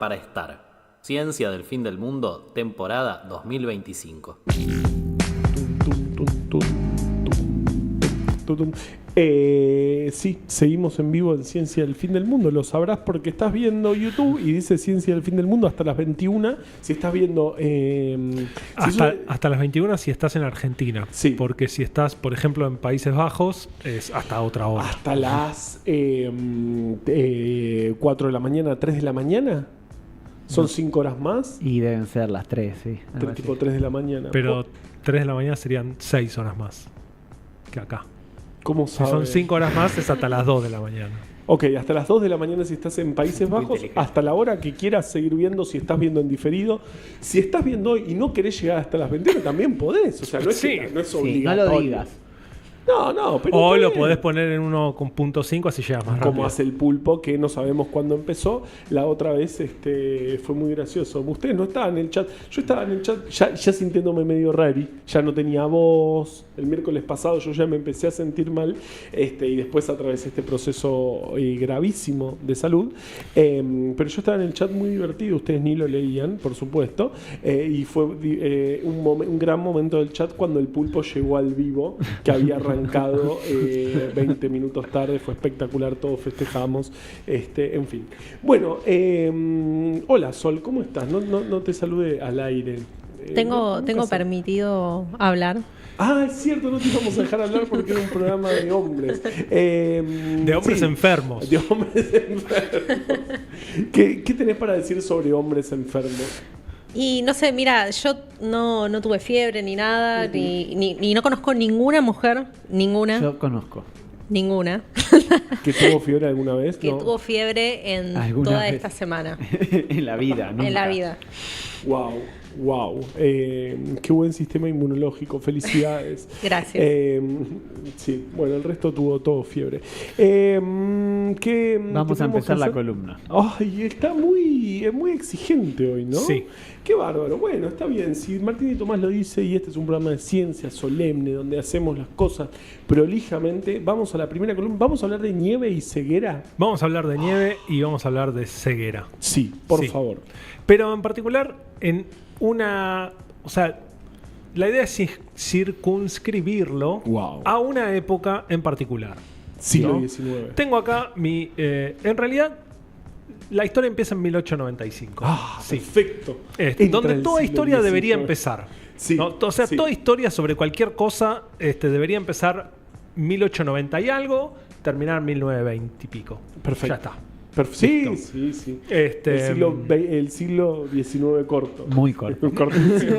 para estar. Ciencia del fin del mundo, temporada 2025. Sí, seguimos en vivo en Ciencia del Fin del Mundo. Lo sabrás porque estás viendo YouTube y dice Ciencia del Fin del Mundo hasta las 21. Si estás viendo... hasta las 21 si estás en Argentina. Sí. Porque si estás, por ejemplo, en Países Bajos, es hasta otra hora. Hasta las 4 de la mañana, 3 de la mañana. ¿Son 5 horas más? Y deben ser las 3, sí. Tipo 3 de la mañana. Pero 3 de la mañana serían 6 horas más que acá. ¿Cómo Si sabes? son 5 horas más, es hasta las 2 de la mañana. Ok, hasta las 2 de la mañana si estás en Países Bajos, hasta la hora que quieras seguir viendo, si estás viendo en diferido. Si estás viendo hoy y no querés llegar hasta las 21, también podés. O sea, no es, Sí. no es Sí, obligatorio. no lo digas. No, pero O está lo bien. podés poner en 1.5 así llegas más rápido. Como hace el Pulpo, que no sabemos cuándo empezó. La otra vez fue muy gracioso. Ustedes no estaban en el chat. Yo estaba en el chat ya sintiéndome medio rari. Ya no tenía voz. El miércoles pasado yo ya me empecé a sentir mal. Y después atravesé este proceso gravísimo de salud. Pero yo estaba en el chat muy divertido. Ustedes ni lo leían, por supuesto. Y fue un gran momento del chat cuando el Pulpo llegó al vivo, que había arrancado 20 minutos tarde. Fue espectacular, todos festejamos, en fin. Bueno, hola Sol, ¿cómo estás? No te saludé al aire. Tengo nunca sé. permitido hablar. Ah, es cierto, no te íbamos a dejar hablar porque era un programa de hombres. De hombres sí, enfermos. De hombres enfermos. ¿Qué tenés para decir sobre hombres enfermos? Y no sé, mira, yo no tuve fiebre ni nada, ni no conozco ninguna mujer, ninguna, Yo conozco. ninguna, ¿Que tuvo fiebre alguna vez? que No. tuvo fiebre en ¿Alguna toda vez? esta semana, En la vida, ¿no? en la vida. Wow. Qué buen sistema inmunológico. Felicidades. Gracias. Sí, bueno, el resto tuvo todo fiebre. Vamos a empezar la columna. Ay, está muy exigente hoy, ¿no? Sí. Qué bárbaro. Bueno, está bien. Si Martín y Tomás lo dice y este es un programa de ciencia solemne donde hacemos las cosas prolijamente, vamos a la primera columna. ¿Vamos a hablar de nieve y ceguera? Vamos a hablar de nieve y vamos a hablar de ceguera. Sí, por Sí. favor. Pero en particular en una... O sea, la idea es circunscribirlo Wow. a una época en particular. Siglo ¿no? XIX. Tengo acá mi... en realidad, la historia empieza en 1895. Sí. Perfecto. Donde el toda siglo historia XIX. debería empezar. Sí, ¿no? O sea, sí. toda historia sobre cualquier cosa debería empezar 1890 y algo, terminar 1920 y pico. Perfecto. Ya está. Sí. Este, El siglo XIX corto. Muy corto. Cortísimo.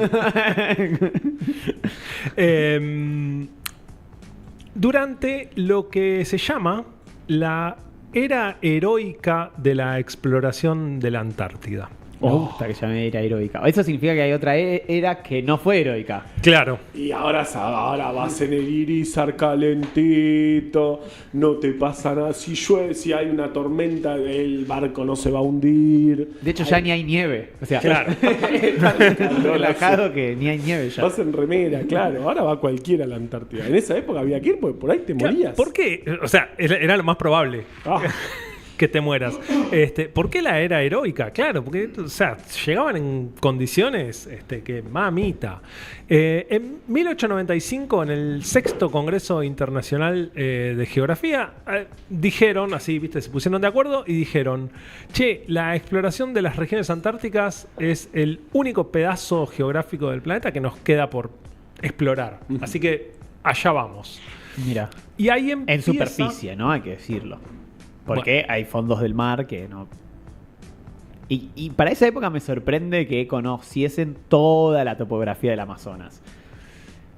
Durante lo que se llama la era heroica de la exploración de la Antártida. Me gusta que llame era heroica. Eso significa que hay otra era que no fue heroica. Claro. Y ahora vas en el Irizar calentito, no te pasa nada. Si llueve, si hay una tormenta, el barco no se va a hundir. De hecho, ya ni hay nieve. O sea, Claro. tan relajado que ni hay nieve ya. Vas en remera, claro. Ahora va cualquiera a la Antártida. En esa época había que ir porque por ahí te morías. ¿Por qué? O sea, era lo más probable. Ah, Que te mueras. ¿Por qué la era heroica? Claro, porque o sea, llegaban en condiciones que mamita. En 1895, en el sexto Congreso Internacional de Geografía, dijeron, así, viste, se pusieron de acuerdo y dijeron, che, la exploración de las regiones antárticas es el único pedazo geográfico del planeta que nos queda por explorar. Así que allá vamos. Mira, Y ahí en empieza... superficie, ¿no? Hay que decirlo. Porque hay fondos del mar que no... Y para esa época me sorprende que conociesen toda la topografía del Amazonas.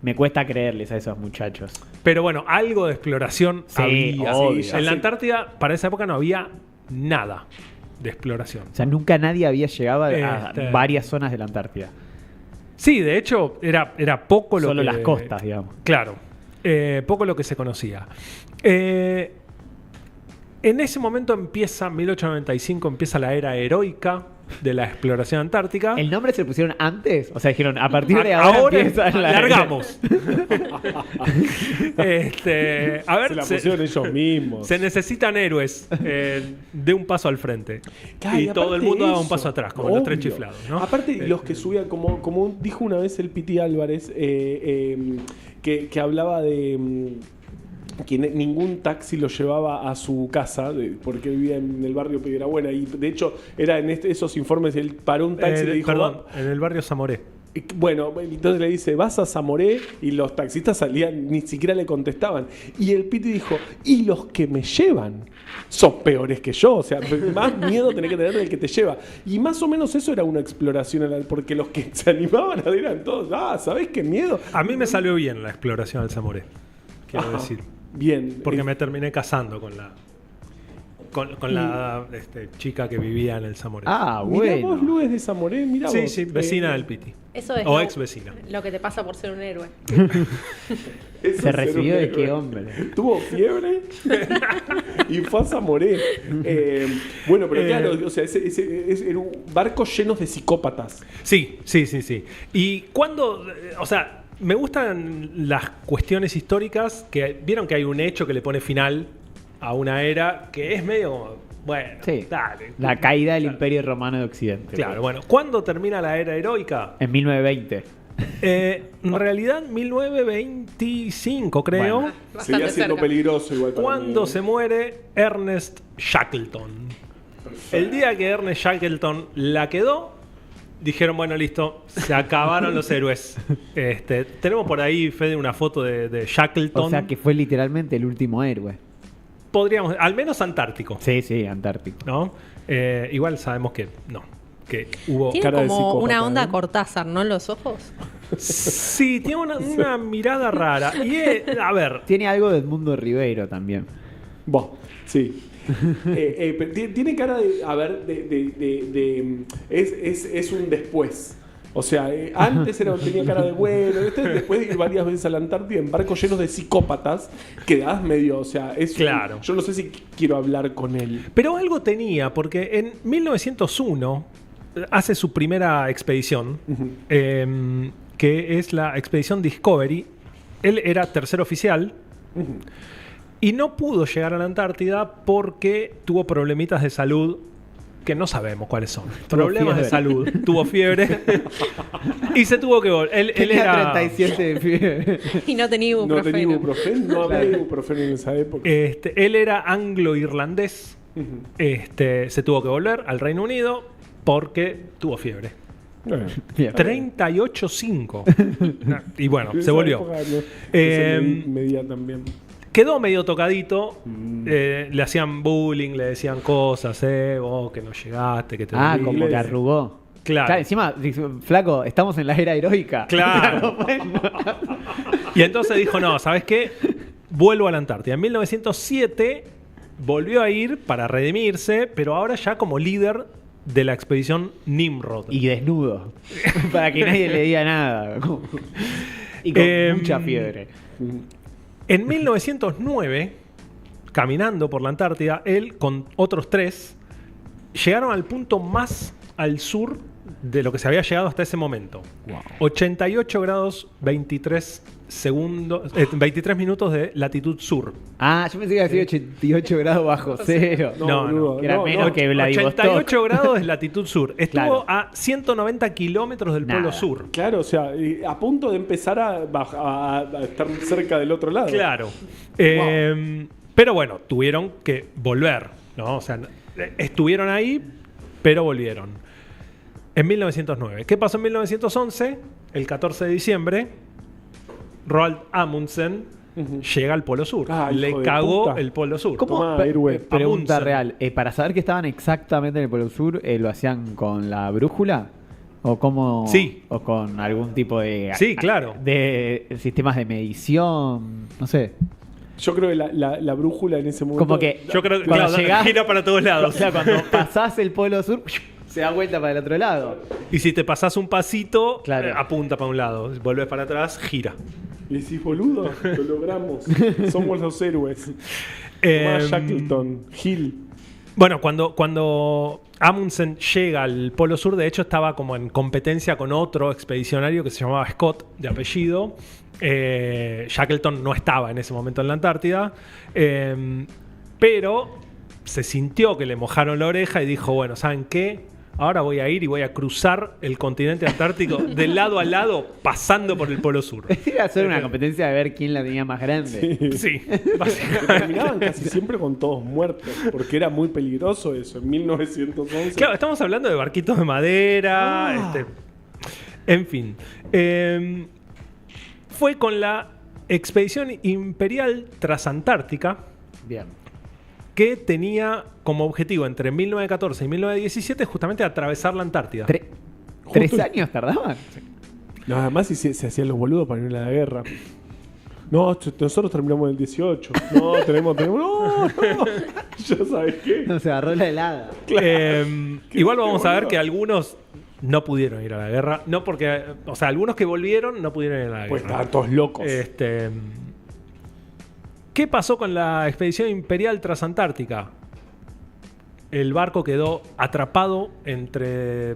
Me cuesta creerles a esos muchachos. Pero bueno, algo de exploración Sí, había. obvio. En la Antártida, para esa época no había nada de exploración. O sea, nunca nadie había llegado a Este- varias zonas de la Antártida. Sí, de hecho, era poco lo Solo que... las costas, digamos. Claro, poco lo que se conocía. En ese momento empieza, 1895, empieza la era heroica de la exploración antártica. ¿El nombre se lo pusieron antes? O sea, dijeron, a partir de ahora empieza la... largamos. A ver, Se la pusieron ellos mismos. se necesitan héroes de un paso al frente. Claro, y todo el aparte mundo de daba un eso, paso atrás, como los tres obvio. chiflados, ¿no? Aparte, los que subían, como dijo una vez el Piti Álvarez, que hablaba de que ningún taxi lo llevaba a su casa, porque vivía en el barrio Piedrabuena, y de hecho era en esos informes, él paró un taxi y le dijo... Perdón, en el barrio Zamoré. Bueno, entonces le dice, vas a Zamoré, y los taxistas salían, ni siquiera le contestaban. Y el Piti dijo, y los que me llevan son peores que yo, o sea, más miedo tenés que tener del que te lleva. Y más o menos eso era una exploración, porque los que se animaban eran todos, ¿sabés qué miedo? A mí me salió bien la exploración al Zamoré, quiero Ajá. decir. Bien. Porque me terminé casando con la chica que vivía en el Zamoré. Ah, Mirá bueno. vos, Luis de Zamoré, mirá sí, vos. sí, vecina del Piti. Eso es O lo- ex vecina. Lo que te pasa por ser un héroe. Eso Se es recibió ser de un qué héroe. hombre. Tuvo fiebre y fue a Zamoré. Bueno, pero claro, o sea, era un barco lleno de psicópatas. Sí. Y cuando, o sea, me gustan las cuestiones históricas que vieron que hay un hecho que le pone final a una era que es medio, bueno, Sí. dale. La caída del Claro. Imperio Romano de Occidente. Claro, bueno, ¿cuándo termina la era heroica? En 1920. En realidad 1925 creo, Bastante Seguía siendo cerca. peligroso igual para cuando mí. se muere Ernest Shackleton. El día que Ernest Shackleton la quedó, dijeron, bueno, listo, se acabaron los héroes. Tenemos por ahí, Fede, una foto de Shackleton. O sea que fue literalmente el último héroe. Podríamos, al menos antártico, Sí, Antártico. ¿no? Igual sabemos que no, que hubo... Tiene Cara de como psicópata, una onda ¿eh? Cortázar, ¿no? En los ojos. Sí, tiene una mirada rara. Y, a ver, Tiene algo de Edmundo Ribeiro también. Vos, sí. Pero tiene cara de, a ver, es un después. O sea, antes tenía cara de bueno, después de ir varias veces a la Antártida en barcos llenos de psicópatas, quedás medio, o sea, Claro. yo no sé si quiero hablar con él. pero algo tenía, porque en 1901 hace su primera expedición, que es la expedición Discovery. Él era tercer oficial y no pudo llegar a la Antártida porque tuvo problemitas de salud que no sabemos cuáles son. Problemas de fiebre. salud. Tuvo fiebre y se tuvo que volver. Él Tenía era... 37 de fiebre. Y no tenía No ibuprofeno. tenía ibuprofeno, no había ibuprofeno en esa época. Él era anglo-irlandés. Se tuvo que volver al Reino Unido porque tuvo fiebre. Bueno, Bien. 38.5. Y bueno, en se esa volvió. época, no, Eh, se medía también. Quedó medio tocadito. Le hacían bullying, le decían cosas, vos que no llegaste, que te Ah, volviste. como que arrugó. Claro. Encima, flaco, estamos en la era heroica. Claro. Bueno. Y entonces dijo, no, ¿sabes qué? Vuelvo a la Antártida. En 1907 volvió a ir para redimirse, pero ahora ya como líder de la expedición Nimrod. Y desnudo. Para que nadie le diga nada. Y con mucha fiebre. En 1909, caminando por la Antártida, él con otros 3 llegaron al punto más al sur de lo que se había llegado hasta ese momento. 88 grados 23 minutos de latitud sur. Ah, yo pensé que iba a decir 88 grados bajo cero. No, boludo, Era menos que Vladivostok. 88 grados es latitud sur. Estuvo Claro. a 190 kilómetros del Nada. polo sur. Claro, o sea, a punto de empezar a estar cerca del otro lado. Claro. Pero bueno, tuvieron que volver, ¿no? O sea, estuvieron ahí, pero volvieron. En 1909. ¿Qué pasó en 1911? El 14 de diciembre, Roald Amundsen llega al Polo Sur. Ah, hijo Le de cagó puta. el Polo Sur. ¿Cómo? Tomá, héroe. Pregunta Amundsen. real. Para saber que estaban exactamente en el Polo Sur, ¿lo hacían con la brújula? ¿O cómo? Sí. ¿O con algún tipo de... Sí, claro. De sistemas de medición? No sé. Yo creo que la brújula en ese momento. Como que... Yo creo que Cuando claro, llegás- gira para todos O lados. sea, cuando pasás el Polo Sur, se da vuelta para el otro lado. Y si te pasás un pasito, Claro. apunta para un lado. Volvés para atrás, gira. Y decís, boludo, lo logramos. Somos los héroes. Eh, Tomás Shackleton, Hill. Bueno, cuando Amundsen llega al Polo Sur, de hecho estaba como en competencia con otro expedicionario que se llamaba Scott, de apellido. Shackleton no estaba en ese momento en la Antártida, pero se sintió que le mojaron la oreja y dijo, bueno, ¿saben qué? Ahora voy a ir y voy a cruzar el continente antártico de lado a lado, pasando por el Polo Sur. Iba a ser una competencia de ver quién la tenía más grande. Sí, Que básicamente. terminaban casi siempre con todos muertos, porque era muy peligroso eso, en 1911. Claro, estamos hablando de barquitos de madera. En fin. Fue con la expedición imperial transantártica Bien. que tenía como objetivo entre 1914 y 1917 justamente atravesar la Antártida. ¿3 años tardaban? No, además se hacían los boludos para ir a la guerra. No, nosotros terminamos en el 18. No, tenemos. No. Ya sabes qué. No, se agarró la helada. Igual vamos a ver boludo. que algunos no pudieron ir a la guerra. No porque, o sea, algunos que volvieron no pudieron ir a la Pues guerra. estaban todos locos. ¿Qué pasó con la expedición imperial transantártica? El barco quedó atrapado entre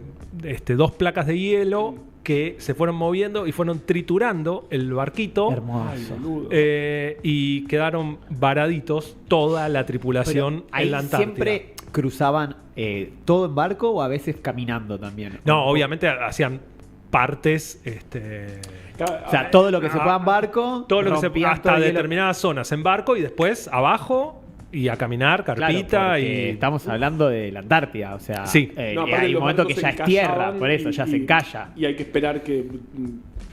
dos placas de hielo que se fueron moviendo y fueron triturando el barquito. Ay, Hermoso. boludo. Y quedaron varaditos toda la tripulación Pero ahí en la Antártida. siempre cruzaban todo en barco o a veces caminando también. No, obviamente hacían partes, O sea, todo lo que se pueda en barco, todo lo que se rompían hasta todo el hielo. determinadas zonas en barco y después abajo y a caminar, Claro, carpita porque y estamos hablando de la Antártida, o sea, Sí. No, aparte hay un los momento barcos que se ya es tierra, encallaban por eso ya se encalla. Y hay que esperar que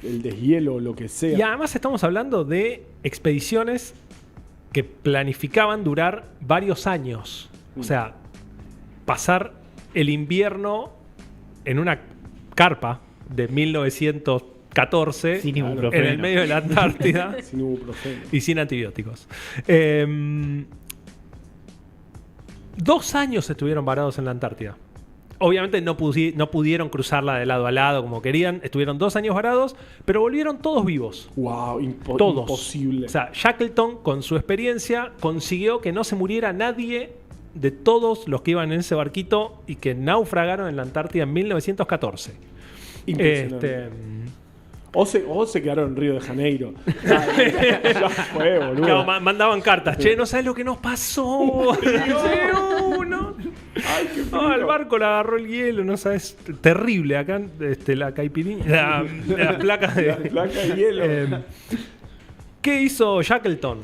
el deshielo o lo que sea. Y además estamos hablando de expediciones que planificaban durar varios años. O sea, pasar el invierno en una carpa de 1914 Sin en ibuprofeno. el medio de la Antártida Sin ibuprofeno. y sin antibióticos. 2 años estuvieron varados en la Antártida. Obviamente no pudieron cruzarla de lado a lado como querían. Estuvieron 2 años varados, pero volvieron todos vivos. Wow, Todos. imposible. O sea, Shackleton, con su experiencia, consiguió que no se muriera nadie de todos los que iban en ese barquito y que naufragaron en la Antártida en 1914. Impresionante. O se quedaron en Río de Janeiro. Ya fue, boludo. Claro, mandaban cartas. Che, no sabes lo que nos pasó. No. Ay, qué frío. El barco le agarró el hielo, no sabes. Terrible acá, la caipirinha, las placas de. La placa de hielo. ¿Qué hizo Shackleton?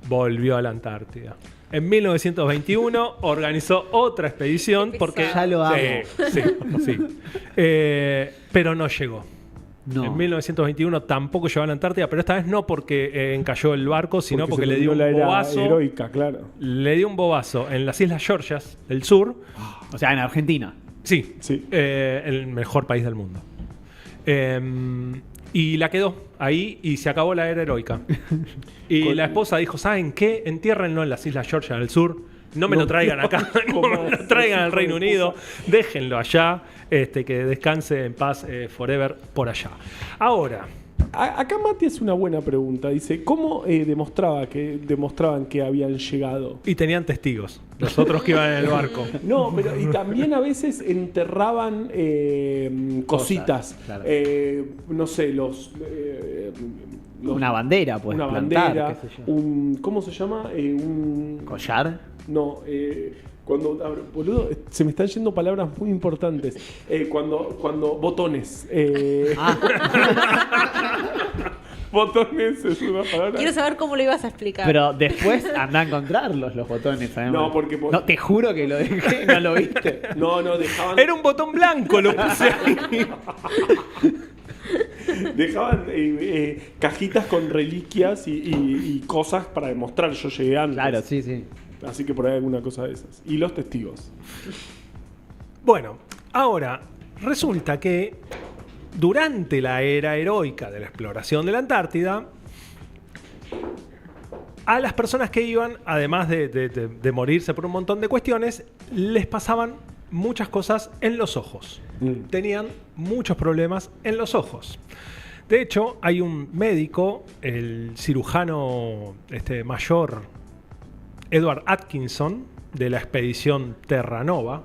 Volvió a la Antártida. En 1921 organizó otra expedición Qué porque pesado. Ya lo hago. Sí. Pero no llegó. No. En 1921 tampoco llegó a la Antártida, pero esta vez no porque encalló el barco, sino porque se le dio un terminó la era bobazo. heroica, claro. Le dio un bobazo en las Islas Georgias del Sur. O sea, en Argentina. Sí, Sí. el mejor país del mundo. Y la quedó ahí y se acabó la era heroica. Y la esposa dijo, ¿saben qué? Entiérrenlo en las Islas Georgias del Sur. No me lo traigan acá, no me lo traigan al Reino Unido. Déjenlo allá, que descanse en paz forever por allá. Ahora, Acá Mati hace una buena pregunta. Dice, ¿cómo demostraban que habían llegado? y tenían testigos, los otros que iban en el barco. No, pero y también a veces enterraban cositas. claro. No sé, los Una bandera, pues. una plantar, bandera, qué sé yo. ¿cómo se llama? ¿Collar? No, boludo, se me están yendo palabras muy importantes. Cuando botones. Botones es una palabra. Quiero saber cómo lo ibas a explicar. Pero después anda a encontrarlos los botones, además. No, porque No, te juro que lo dejé, no lo viste. No, dejaban. Era un botón blanco, lo puse ahí. Dejaban cajitas con reliquias y cosas para demostrar. Yo llegué antes. Claro, sí. Así que por ahí alguna cosa de esas. Y los testigos. Bueno, ahora, resulta que durante la era heroica de la exploración de la Antártida, a las personas que iban, además de morirse por un montón de cuestiones, les pasaban muchas cosas en los ojos. Tenían muchos problemas en los ojos. De hecho, hay un médico, el cirujano mayor Edward Atkinson, de la expedición Terranova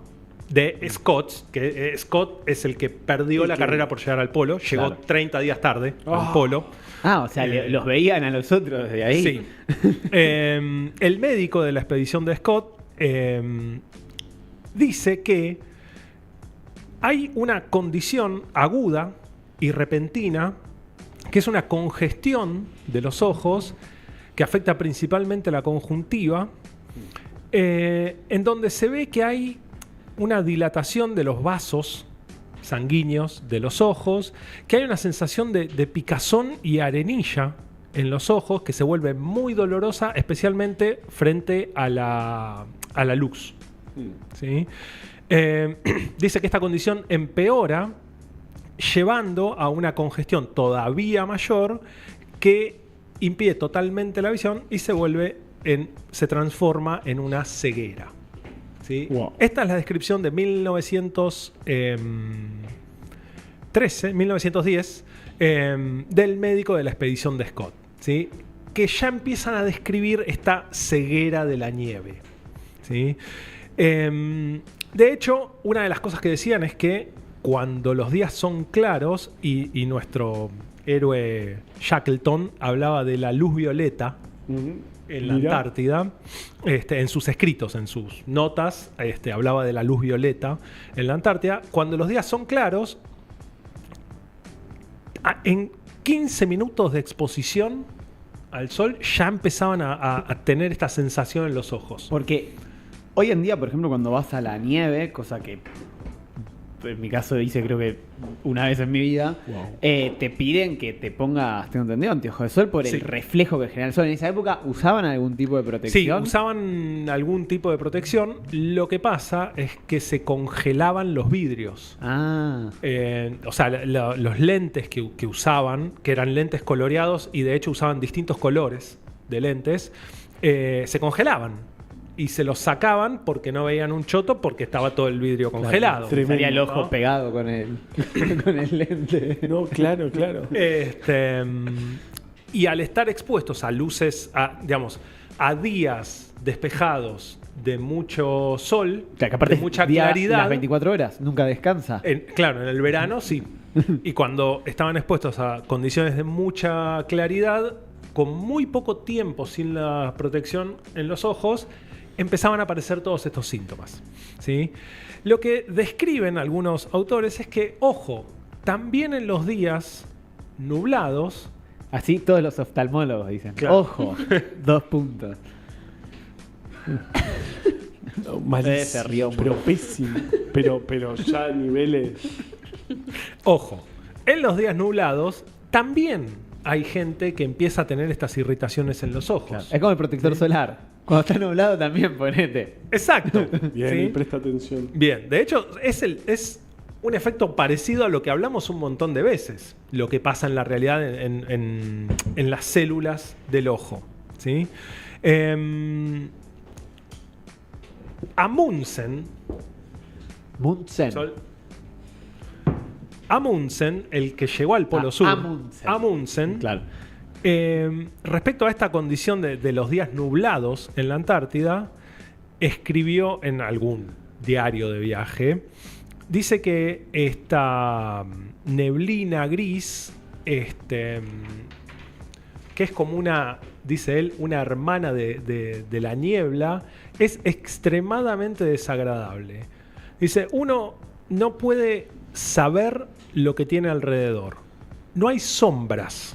de Scott, que Scott es el que perdió la carrera por llegar al polo, llegó Claro. 30 días tarde al polo. O sea, los veían a los otros desde ahí. Sí. El médico de la expedición de Scott dice que hay una condición aguda y repentina que es una congestión de los ojos que afecta principalmente la conjuntiva, en donde se ve que hay una dilatación de los vasos sanguíneos de los ojos, que hay una sensación de picazón y arenilla en los ojos que se vuelve muy dolorosa, especialmente frente a la luz. ¿Sí? Dice que esta condición empeora llevando a una congestión todavía mayor que impide totalmente la visión y se transforma en una ceguera. ¿Sí? Wow. Esta es la descripción de 1910 del médico de la expedición de Scott, ¿sí? Que ya empiezan a describir esta ceguera de la nieve, ¿sí? De hecho, una de las cosas que decían es que cuando los días son claros, y nuestro héroe Shackleton hablaba de la luz violeta en la Mira. Antártida, en sus escritos, en sus notas, hablaba de la luz violeta en la Antártida. Cuando los días son claros, en 15 minutos de exposición al sol ya empezaban a tener esta sensación en los ojos. Porque hoy en día, por ejemplo, cuando vas a la nieve, cosa que en mi caso hice creo que una vez en mi vida, te piden que te pongas, tengo entendido, anteojos de sol por Sí. el reflejo que genera el sol. En esa época, ¿usaban algún tipo de Sí, protección? usaban algún tipo de protección. Lo que pasa es que se congelaban los vidrios. Ah, O sea, los lentes que usaban, que eran lentes coloreados y de hecho usaban distintos colores de lentes, se congelaban. Y se los sacaban porque no veían un choto porque estaba todo el vidrio congelado. Tremendo, salía el ojo ¿no? pegado con el, con el lente. No, claro, claro. Y al estar expuestos a luces, a días despejados de mucho sol, O sea, que aparte de mucha día- claridad. las 24 horas, nunca descansa. Claro, en el verano sí. Y cuando estaban expuestos a condiciones de mucha claridad, con muy poco tiempo sin la protección en los ojos, empezaban a aparecer todos estos síntomas, ¿sí? Lo que describen algunos autores es que, ojo, también en los días nublados, Así todos los oftalmólogos dicen. Claro. Ojo, 2 puntos. No, malísimo, Se rió mucho. pero pésimo. Pero ya a niveles. ojo, en los días nublados también hay gente que empieza a tener estas irritaciones en los ojos. Claro. Es como el protector solar. Cuando está nublado también ponete. Exacto. Bien, ¿sí? presta atención. Bien, de hecho es un efecto parecido a lo que hablamos un montón de veces, lo que pasa en la realidad en las células del ojo, ¿sí? Amundsen, Munsen. Amundsen, el que llegó al Polo Sur, Amundsen, Claro. respecto a esta condición de los días nublados en la Antártida, escribió en algún diario de viaje, dice que esta neblina gris, que es como una, dice él, una hermana de la niebla, es extremadamente desagradable. Dice, uno no puede saber lo que tiene alrededor. No hay sombras.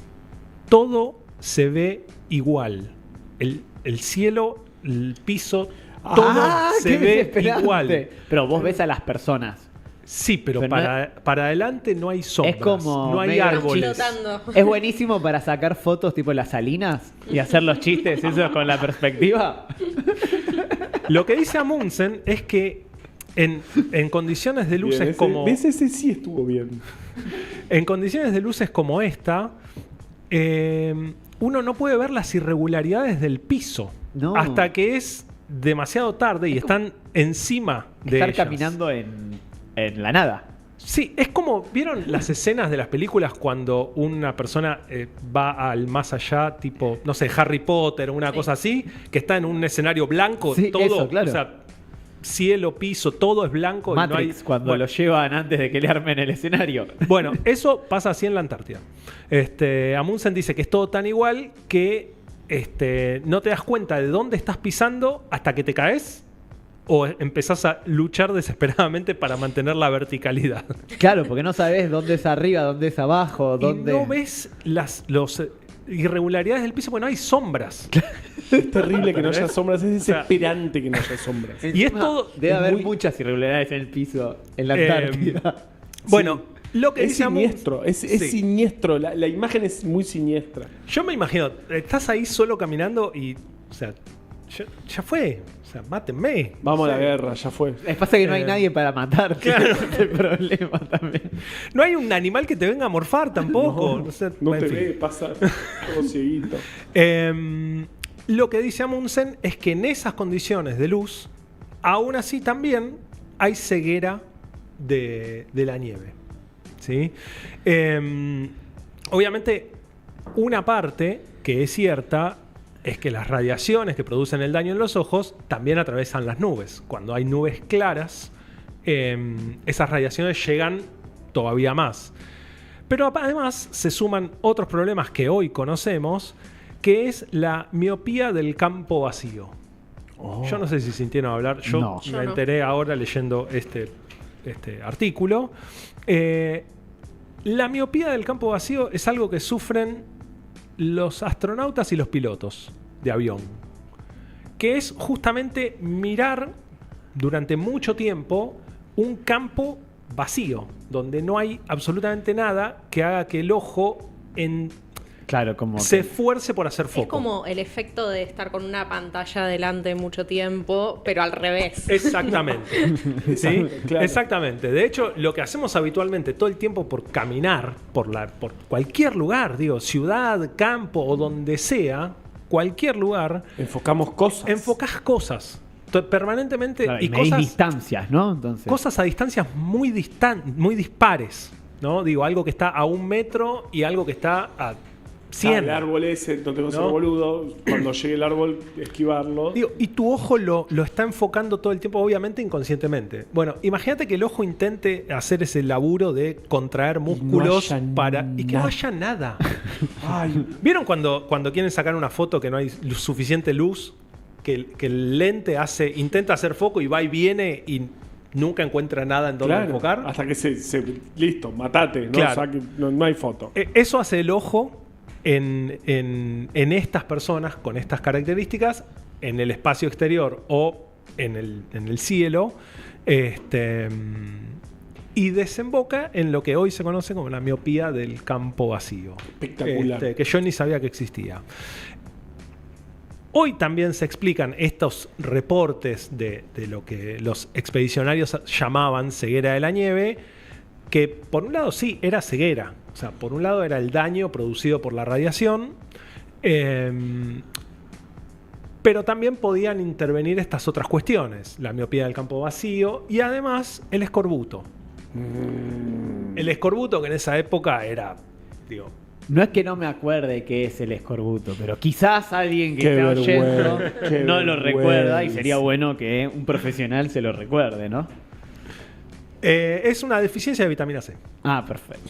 Todo se ve igual. El cielo, el piso, todo se qué ve desesperante. igual. Pero vos ves a las personas. Sí, pero Pero no para adelante no hay sombras. como no hay medio árboles. Flotando. Es buenísimo para sacar fotos tipo las salinas y hacer los chistes, eso con la perspectiva. Lo que dice Amundsen es que en condiciones de luces Bien, ese, como... ¿ves? Ese sí estuvo bien. En condiciones de luces como esta, uno no puede ver las irregularidades del piso No. hasta que es demasiado tarde y están encima de Estar ellas. caminando en la nada. Sí, es como, ¿vieron las escenas de las películas cuando una persona va al más allá, tipo, no sé, Harry Potter o una Sí. cosa así, que está en un escenario blanco, Sí, todo, eso, claro. o sea, cielo, piso, todo es blanco. Matrix, y no hay, cuando bueno, lo llevan antes de que le armen el escenario. bueno, eso pasa así en la Antártida. Amundsen dice que es todo tan igual que no te das cuenta de dónde estás pisando hasta que te caes o empezás a luchar desesperadamente para mantener la verticalidad. Claro, porque no sabes dónde es arriba, dónde es abajo, Y dónde... no ves las irregularidades del piso porque no hay sombras. Es terrible que no haya ¿Entendés? sombras, es sea, desesperante que no haya sombras. Y es Encima, todo Debe haber muy- muchas irregularidades en el piso, en la Eh, Antártida. Bueno, lo que Es dice siniestro, es Sí. siniestro, la imagen es muy siniestra. Yo me imagino, estás ahí solo caminando y, o sea, ya fue. O sea, mátenme. Vamos No a la sé. guerra, ya fue. Es pasa que no hay eh, nadie para matarte. claro. Ese es el problema también. No hay un animal que te venga a morfar tampoco. No, sé, No en te fin. ve, pasa todo cieguito. Lo que dice Amundsen es que en esas condiciones de luz, aún así también hay ceguera de la nieve. ¿Sí? Obviamente, una parte que es cierta es que las radiaciones que producen el daño en los ojos también atravesan las nubes. Cuando hay nubes claras, esas radiaciones llegan todavía más. Pero además se suman otros problemas que hoy conocemos, que es la miopía del campo vacío. Yo no sé si sintieron hablar, yo No. Yo me no. enteré ahora leyendo este artículo. La miopía del campo vacío es algo que sufren los astronautas y los pilotos de avión, que es justamente mirar durante mucho tiempo un campo vacío, donde no hay absolutamente nada que haga que el ojo Claro, como... se esfuerce por hacer foco. Es como el efecto de estar con una pantalla delante mucho tiempo, pero al revés. Exactamente. ¿Sí? Claro. Exactamente. De hecho, lo que hacemos habitualmente todo el tiempo por caminar por cualquier lugar, digo, ciudad, campo o donde sea, cualquier lugar, Enfocamos cosas. enfocás cosas permanentemente Claro, y y medís cosas, distancias, ¿no? Entonces, cosas a distancias muy dispares, ¿no? Digo, algo que está a 1 metro y algo que está a 100. El árbol ese, no tengo que ser ¿No? boludo. Cuando llegue el árbol, esquivarlo. Digo, y tu ojo lo está enfocando todo el tiempo, obviamente inconscientemente. Bueno, imagínate que el ojo intente hacer ese laburo de contraer músculos haya y que no nada. haya nada. Ay, ¿Vieron cuando quieren sacar una foto que no hay suficiente luz? Que el lente intenta hacer foco y va y viene y nunca encuentra nada en donde claro. enfocar. Hasta que listo, matate. No, Claro. no hay foto. Eso hace el ojo en estas personas con estas características, en el espacio exterior o en el cielo, y desemboca en lo que hoy se conoce como la miopía del campo vacío. Espectacular. Que yo ni sabía que existía. Hoy también se explican estos reportes de lo que los expedicionarios llamaban ceguera de la nieve, que por un lado sí, era ceguera. O sea, por un lado era el daño producido por la radiación, pero también podían intervenir estas otras cuestiones, la miopía del campo vacío y además el escorbuto. El escorbuto que en esa época era, digo, no es que no me acuerde qué es el escorbuto, pero quizás alguien que Qué está oyendo vergüenza, qué no lo recuerda y vergüenza. sería bueno que un profesional se lo recuerde, ¿no? es una deficiencia de vitamina C. Ah, perfecto.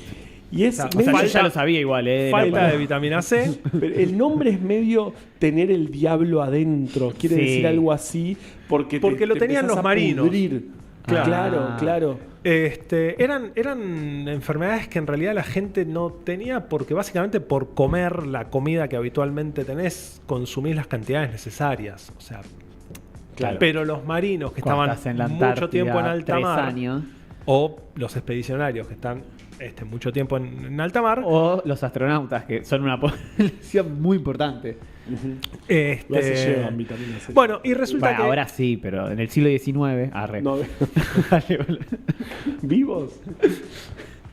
Y es O sea, O sea, yo medio- ya lo sabía igual, era Falta para- de vitamina C. pero el nombre es medio tener el diablo adentro. Quiere Sí. decir algo así porque Lo tenían empezás los a marinos. pudrir. Claro. Claro, claro. Eran enfermedades que en realidad la gente no tenía porque básicamente por comer la comida que habitualmente tenés, consumís las cantidades necesarias. O sea, Claro. pero los marinos que Cuando estaban estás en la mucho Antártida, tiempo en alta 3 mar años. o los expedicionarios que están mucho tiempo en alta mar, O los astronautas, que son una población muy importante. Igual se llevan vitamina C. bueno, y resulta Bueno, que ahora sí, pero en el siglo XIX, arre. No, Dale, boludo. ¿vivos?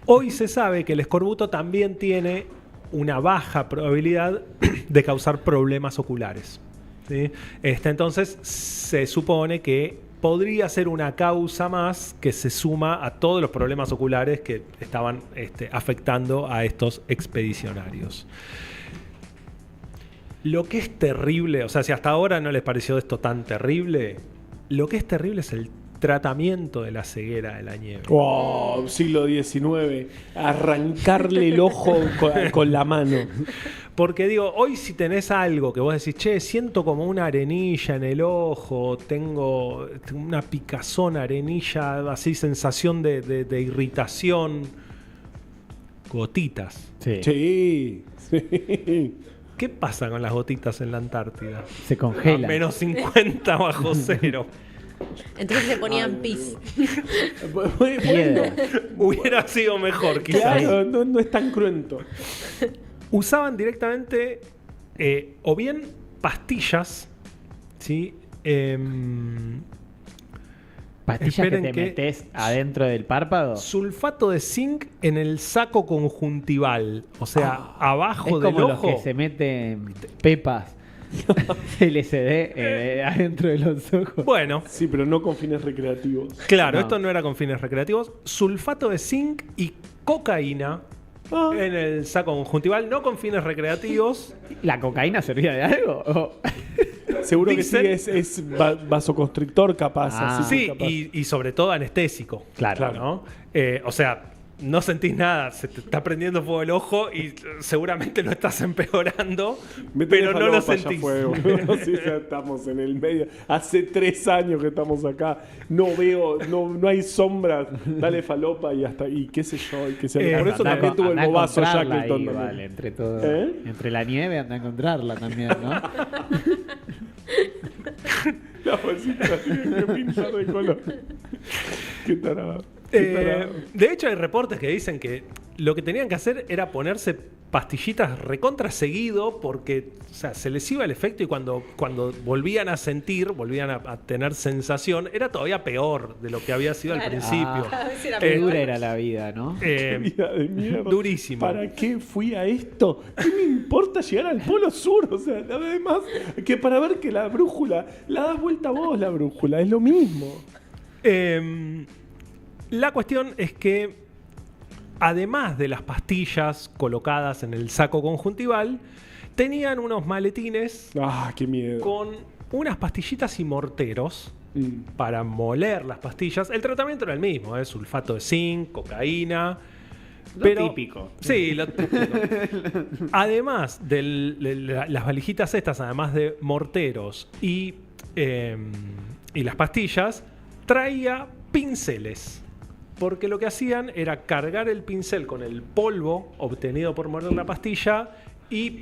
hoy se sabe que el escorbuto también tiene una baja probabilidad de causar problemas oculares. ¿Sí? Entonces se supone que podría ser una causa más que se suma a todos los problemas oculares que estaban afectando a estos expedicionarios. Lo que es terrible, o sea, si hasta ahora no les pareció esto tan terrible, lo que es terrible es el tratamiento de la ceguera de la nieve. Oh, siglo XIX. Arrancarle el ojo con la mano. Porque digo, hoy si tenés algo que vos decís, che, siento como una arenilla en el ojo, tengo una picazón, arenilla, así sensación de irritación, gotitas. Sí. Sí. Sí. ¿Qué pasa con las gotitas en la Antártida? Se congela. A menos 50 bajo cero. Entonces se ponían pis. Piedra. Hubiera sido mejor, quizás. Claro, no es tan cruento. Usaban directamente o bien pastillas, ¿sí? ¿Pastillas Esperen que te que- metes adentro del párpado? Sulfato de zinc en el saco conjuntival, o sea, Es abajo del como los ojo. que se meten pepas LSD adentro de los ojos. Bueno, Sí, pero no con fines recreativos. claro, No. esto no era con fines recreativos. Sulfato de zinc y cocaína Ah, en el saco conjuntival, no con fines recreativos. ¿La cocaína servía de algo? ¿O? seguro que sí, Dicen- es vasoconstrictor capaz. Ah. así que Sí, capaz. y sobre todo anestésico. Claro. ¿No? O sea, no sentís nada, se te está prendiendo fuego el ojo y seguramente lo estás empeorando, Métele pero no lo falopa, ya sentís. fue, boludo. Sí, ya estamos en el medio. Hace 3 años que estamos acá. No veo, no hay sombras. Dale falopa y hasta y qué sé yo. Y qué sé. Por eso Andá también a- tuvo el andá a bobazo encontrarla Shackleton. ahí, también. vale, entre todo. ¿Eh? Entre la nieve anda a encontrarla también, ¿no? La bolsita tiene que pintar de color. Qué tarado. Qué tarado. De hecho, hay reportes que dicen que lo que tenían que hacer era ponerse pastillitas recontra seguido porque, o sea, se les iba el efecto y cuando volvían a sentir, volvían a tener sensación, era todavía peor de lo que había sido al Claro. principio. Cada vez era Qué peor. dura era la vida, ¿no? Qué vida de mierda. durísimo. ¿Para qué fui a esto? ¿Qué me importa llegar al Polo Sur? O sea, además, que para ver que la brújula, la das vuelta vos la brújula, es lo mismo. La cuestión es que, además de las pastillas colocadas en el saco conjuntival, tenían unos maletines Ah, qué miedo. con unas pastillitas y morteros para moler las pastillas. El tratamiento era el mismo, sulfato de zinc, cocaína. Lo típico. Sí, lo típico. Además de las valijitas estas, además de morteros y las pastillas, traía pinceles. Porque lo que hacían era cargar el pincel con el polvo obtenido por morder la pastilla y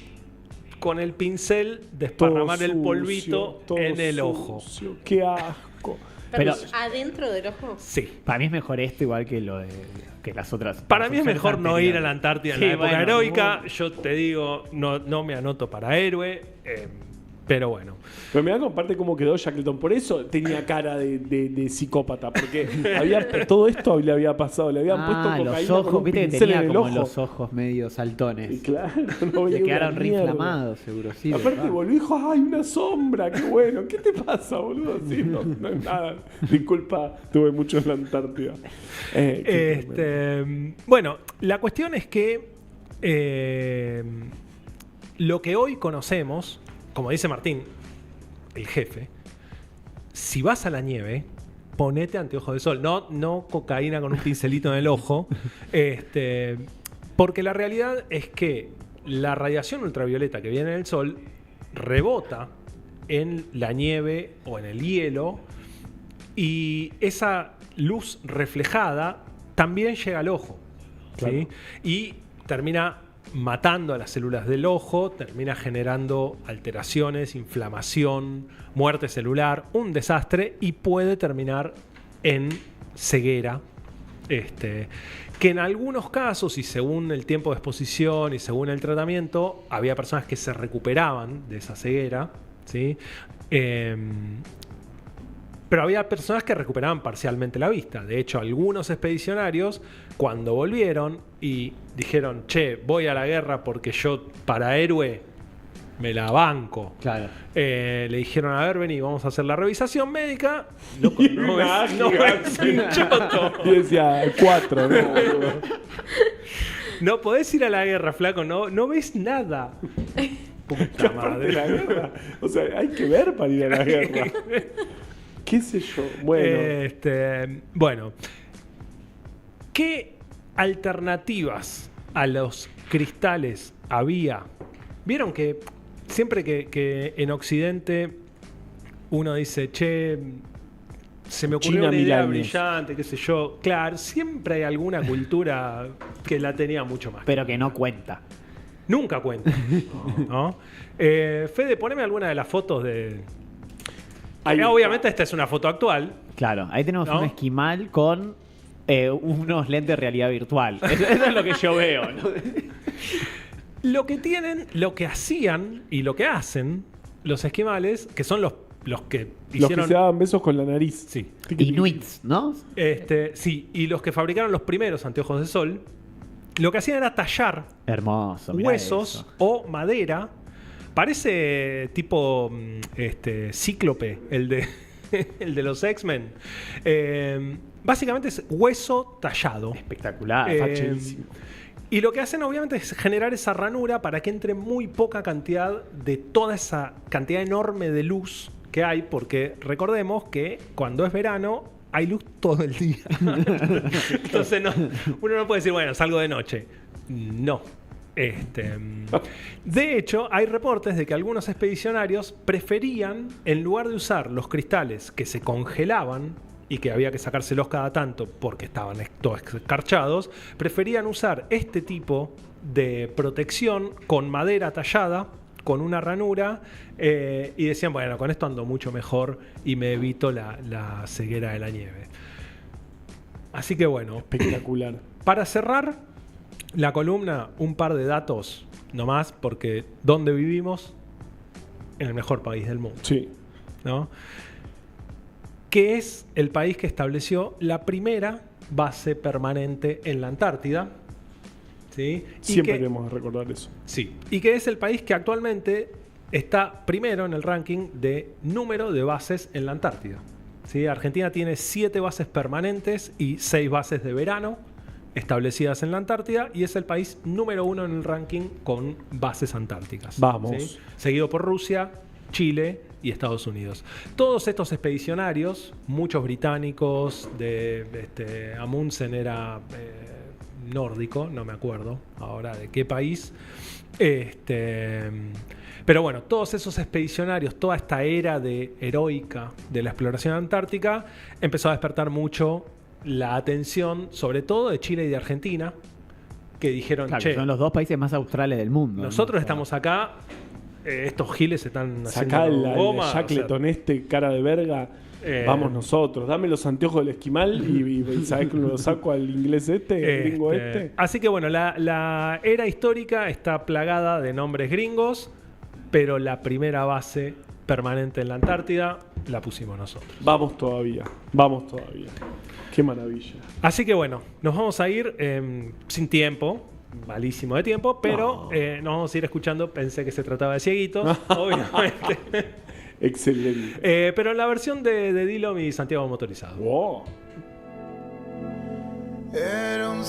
con el pincel desparramar el Todo polvito sucio, todo en el ojo. sucio. Qué asco. Pero- adentro del ojo. Sí. Para mí es mejor esto igual que lo de que las otras. Para las mí es opciones mejor no ir a la anteriores. Antártida en Sí, la época bueno, heroica. Yo te digo, no me anoto para héroe. Pero bueno. Pero me da comparte cómo quedó Shackleton. Por eso tenía cara de psicópata. Porque todo esto le había pasado. Le habían puesto Ah, cocaína los con ojos, un viste que pincel en tenía el como ojo. los ojos medio Y saltones. claro, no veía Le una quedaron mierda. reinflamados, seguro, sí. Aparte ¿verdad? volvió y dijo, ¡ay, una sombra! ¡Qué bueno! ¿Qué te pasa, boludo? Sí, no es nada. Disculpa, tuve mucho en la Antártida. Bueno, la cuestión es que lo que hoy conocemos, como dice Martín, el jefe, si vas a la nieve, ponete anteojos de sol. No cocaína con un pincelito en el ojo. Porque la realidad es que la radiación ultravioleta que viene del sol rebota en la nieve o en el hielo y esa luz reflejada también llega al ojo. ¿sí? Claro. Y termina matando a las células del ojo, termina generando alteraciones, inflamación, muerte celular, un desastre y puede terminar en ceguera. Que en algunos casos, y según el tiempo de exposición y según el tratamiento, había personas que se recuperaban de esa ceguera, ¿sí? Pero había personas que recuperaban parcialmente la vista. De hecho, algunos expedicionarios, cuando volvieron y dijeron, che, voy a la guerra porque yo para héroe me la banco. Claro. Le dijeron, a ver, vení, vamos a hacer la revisación médica. Loco, Y no una ves, no ves un choto. Y decía, 4, ¿no? boludo? No podés ir a la guerra, flaco, no ves nada. Puta Aparte de madre. la guerra. O sea, hay que ver para ir a la guerra. ¿Qué sé yo? Bueno. Bueno, ¿qué alternativas a los cristales había? Vieron que siempre que en Occidente uno dice, che, se me ocurrió China, una idea 1000 años. brillante, qué sé yo. Claro, siempre hay alguna cultura que la tenía mucho más. Pero que no cuenta. Nunca cuenta. ¿No? Fede, poneme alguna de las fotos de... Ahí está. Obviamente esta es una foto actual. Claro, ahí tenemos ¿No? un esquimal con unos lentes de realidad virtual. Eso es lo que yo veo, ¿no? Lo que tienen, lo que hacían y lo que hacen los esquimales, que son los que Los hicieron... que se daban besos con la nariz. Sí. Inuits, ¿no? Sí, y los que fabricaron los primeros anteojos de sol, lo que hacían era tallar Hermoso. mirá huesos eso. o madera. Parece tipo Cíclope, el de, el de los X-Men. Básicamente es hueso tallado. Espectacular. fachadísimo. Y lo que hacen obviamente es generar esa ranura para que entre muy poca cantidad de toda esa cantidad enorme de luz que hay, porque recordemos que cuando es verano hay luz todo el día. Entonces uno no puede decir, bueno, salgo de noche. No. De hecho, hay reportes de que algunos expedicionarios preferían, en lugar de usar los cristales que se congelaban y que había que sacárselos cada tanto porque estaban todos escarchados, preferían usar este tipo de protección con madera tallada, con una ranura, y decían, bueno, con esto ando mucho mejor y me evito la ceguera de la nieve. Así que bueno, Espectacular. para cerrar la columna, un par de datos nomás, porque ¿dónde vivimos? En el mejor país del mundo, Sí. ¿no? Que es el país que estableció la primera base permanente en la Antártida. ¿Sí? Siempre que, tenemos que recordar eso. sí, y que es el país que actualmente está primero en el ranking de número de bases en la Antártida. ¿Sí? Argentina tiene 7 bases permanentes y 6 bases de verano establecidas en la Antártida y es el país número 1 en el ranking con bases antárticas. Vamos. ¿Sí? Seguido por Rusia, Chile y Estados Unidos. Todos estos expedicionarios, muchos británicos, Amundsen era nórdico, no me acuerdo ahora de qué país. Pero bueno, todos esos expedicionarios, toda esta era heroica de la exploración antártica, empezó a despertar mucho la atención, sobre todo de Chile y de Argentina, que dijeron, Claro, che, son los dos países más australes del mundo. nosotros ¿no? estamos acá, estos giles se están Sacá haciendo el goma. Shackleton cara de verga. Vamos nosotros. Dame los anteojos del esquimal y ¿sabés que lo saco al inglés gringo este? Así que bueno, la era histórica está plagada de nombres gringos, pero la primera base permanente en la Antártida la pusimos nosotros. Vamos todavía. Vamos todavía. Qué maravilla. Así que bueno, nos vamos a ir sin tiempo, malísimo de tiempo, pero nos vamos a ir escuchando. Pensé que se trataba de Cieguitos, obviamente. Excelente. Pero en la versión de Dillom y Santiago Motorizado. Wow. Era un